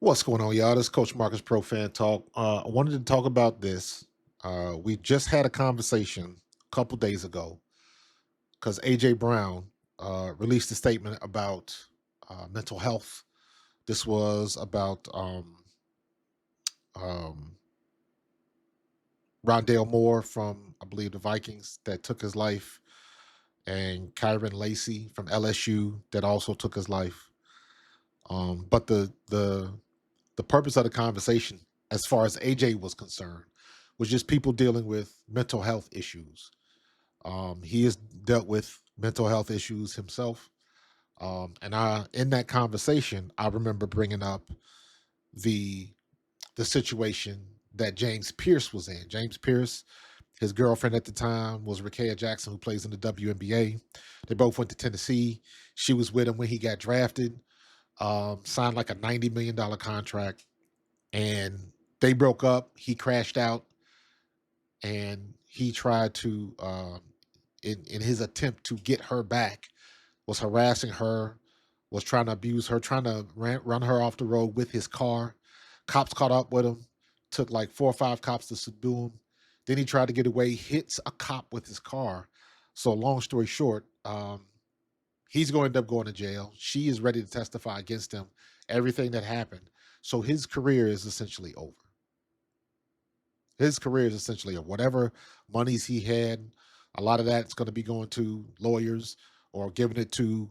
What's going on, y'all? This is Coach Marcus Pro Fan Talk. I wanted to talk about this. We just had a conversation a couple days ago because AJ Brown released a statement about mental health. This was about um, Rondale Moore from, I believe, the Vikings that took his life, and Kyron Lacey from LSU that also took his life. But the purpose of the conversation, as far as AJ was concerned, was just people dealing with mental health issues. He has dealt with mental health issues himself, and in that conversation, I remember bringing up the the situation that James Pierce was in. James Pierce, his girlfriend at the time was Rakea Jackson, who plays in the WNBA. They both went to Tennessee. She was with him when he got drafted. Signed like a $90 million contract, and they broke up. He crashed out, and he tried to, in his attempt to get her back, was harassing her, was trying to abuse her, trying to run her off the road with his car. Cops caught up with him. Took like 4 or 5 cops to subdue him. Then he tried to get away, hits a cop with his car. So long story short, he's going to end up going to jail. She is ready to testify against him. Everything that happened. So his career is essentially over. His career is essentially over. Whatever monies he had, a lot of that's going to be going to lawyers or giving it to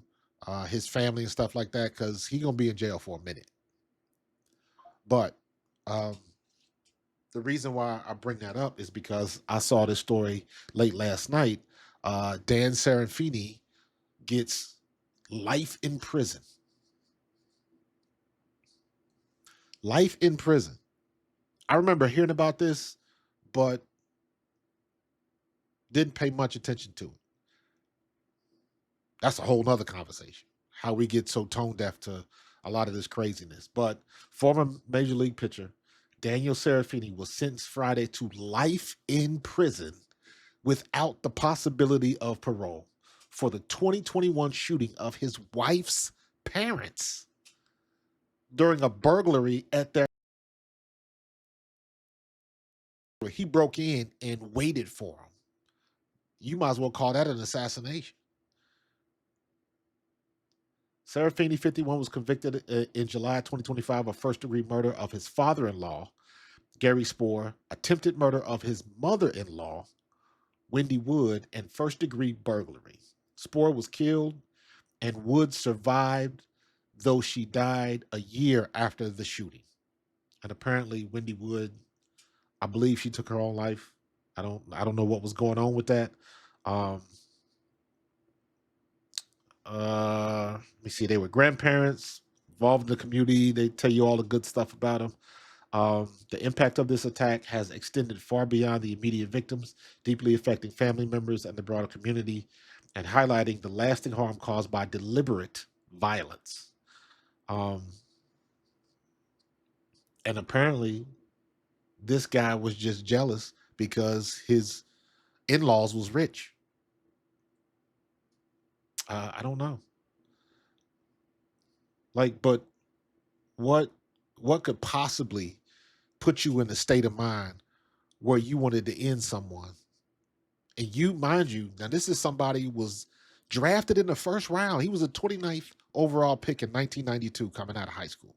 his family and stuff like that, because he's going to be in jail for a minute. But um, the reason why I bring that up is because I saw this story late last night. Dan Serafini gets life in prison. Life in prison. I remember hearing about this, but didn't pay much attention to it. That's a whole nother conversation. How we get so tone deaf to a lot of this craziness. But former major league pitcher Daniel Serafini was sentenced Friday to life in prison without the possibility of parole for the 2021 shooting of his wife's parents during a burglary at their. He broke in and waited for him. You might as well call that an assassination. Serafini, 51, was convicted in July 2025 of first-degree murder of his father-in-law, Gary Spohr, attempted murder of his mother-in-law, Wendy Wood, and first-degree burglary. Spohr was killed, and Wood survived, though she died a year after the shooting. And apparently, Wendy Wood, I believe she took her own life. I don't know what was going on with that. Um, let me see. They were grandparents involved in the community. They tell you all the good stuff about them. The impact of this attack has extended far beyond the immediate victims, deeply affecting family members and the broader community, and highlighting the lasting harm caused by deliberate violence. Um, and apparently, this guy was just jealous because his in-laws was rich. I don't know. Like, but what what could possibly put you in a state of mind where you wanted to end someone? And you, mind you, now this is somebody who was drafted in the first round. He was a 29th overall pick in 1992 coming out of high school.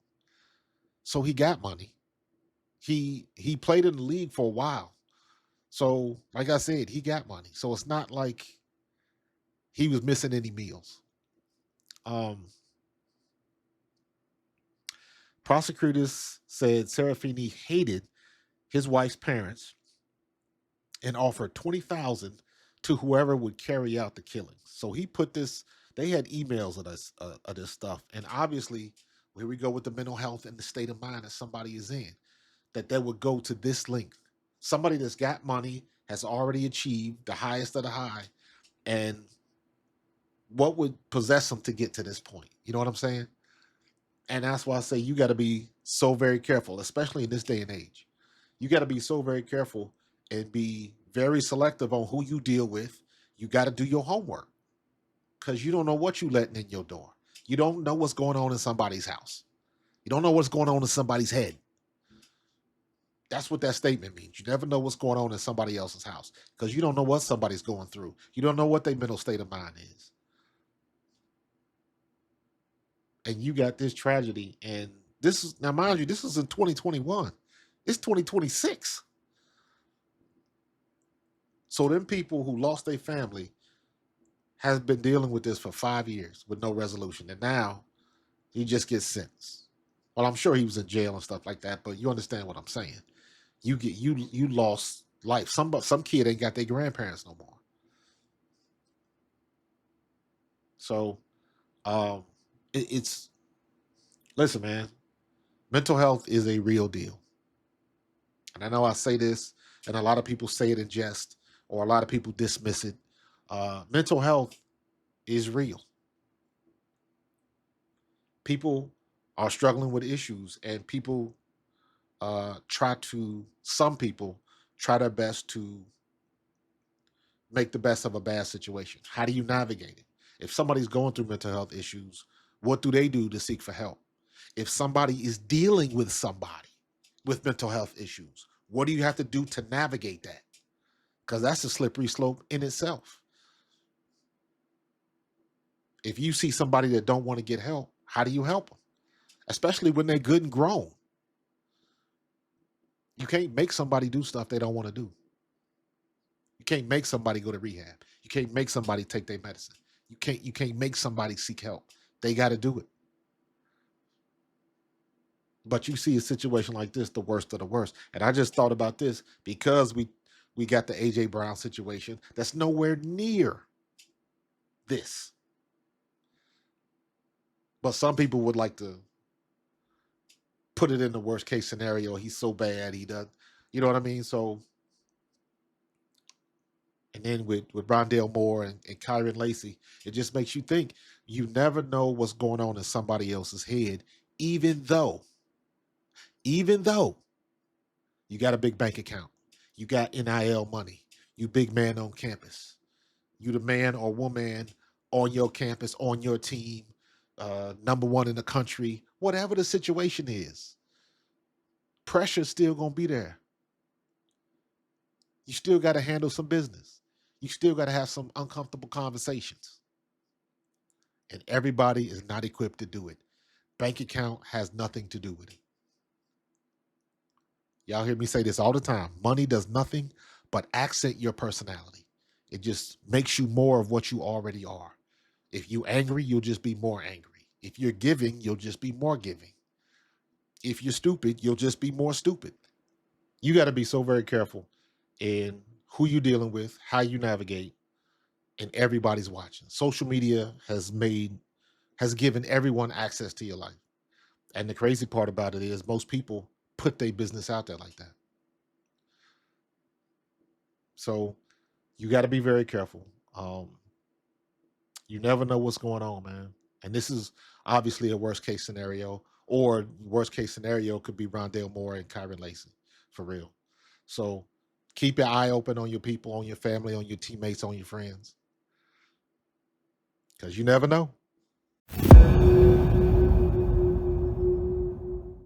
So he got money. He played in the league for a while. So, like I said, he got money. So it's not like he was missing any meals. Um, Prosecutors said Serafini hated his wife's parents and offered 20,000 to whoever would carry out the killing. So he put this. They had emails of this stuff, and obviously, here we go with the mental health and the state of mind that somebody is in. That they would go to this length. Somebody that's got money has already achieved the highest of the high, and what would possess them to get to this point? You know what I'm saying? And that's why I say you got to be so very careful, especially in this day and age. You got to be so very careful and be very selective on who you deal with. You got to do your homework because you don't know what you letting in your door. You don't know what's going on in somebody's house. You don't know what's going on in somebody's head. That's what that statement means. You never know what's going on in somebody else's house because you don't know what somebody's going through. You don't know what their mental state of mind is. And you got this tragedy. And this is, now mind you, this is in 2021. It's 2026. So them people who lost their family has been dealing with this for 5 years with no resolution. And now he just gets sentenced. Well, I'm sure he was in jail and stuff like that, but you understand what I'm saying. You lost life. Some kid ain't got their grandparents no more. So it's listen, man. Mental health is a real deal, and I know I say this, and a lot of people say it in jest, or a lot of people dismiss it. Mental health is real. People are struggling with issues, and people some people try their best to make the best of a bad situation. How do you navigate it? If somebody's going through mental health issues, what do they do to seek for help? If somebody is dealing with somebody with mental health issues, what do you have to do to navigate that? Because that's a slippery slope in itself. If you see somebody that don't want to get help, how do you help them? Especially when they're good and grown. You can't make somebody do stuff they don't want to do. You can't make somebody go to rehab. You can't make somebody take their medicine. You can't make somebody seek help. They got to do it. But you see a situation like this, the worst of the worst. And I just thought about this because we got the AJ Brown situation that's nowhere near this. But some people would like to put it in the worst case scenario. He's so bad, he does. You know what I mean? So, and then with Rondale Moore and Kyron Lacey, it just makes you think you never know what's going on in somebody else's head, even though you got a big bank account, you got NIL money, you big man on campus, you the man or woman on your campus, on your team, number one in the country, whatever the situation is, pressure's still gonna be there. You still got to handle some business. You still got to have some uncomfortable conversations. And everybody is not equipped to do it. Bank account has nothing to do with it. Y'all hear me say this all the time. Money does nothing but accent your personality. It just makes you more of what you already are. If you're angry, you'll just be more angry. If you're giving, you'll just be more giving. If you're stupid, you'll just be more stupid. You got to be so very careful in who you're dealing with, how you navigate, and everybody's watching. Social media has given everyone access to your life. And the crazy part about it is most people put their business out there like that. So you got to be very careful. You never know what's going on, man. And this is obviously a worst case scenario, or worst case scenario could be Rondale Moore and Kyron Lacey, for real. So keep your eye open on your people, on your family, on your teammates, on your friends, because you never know.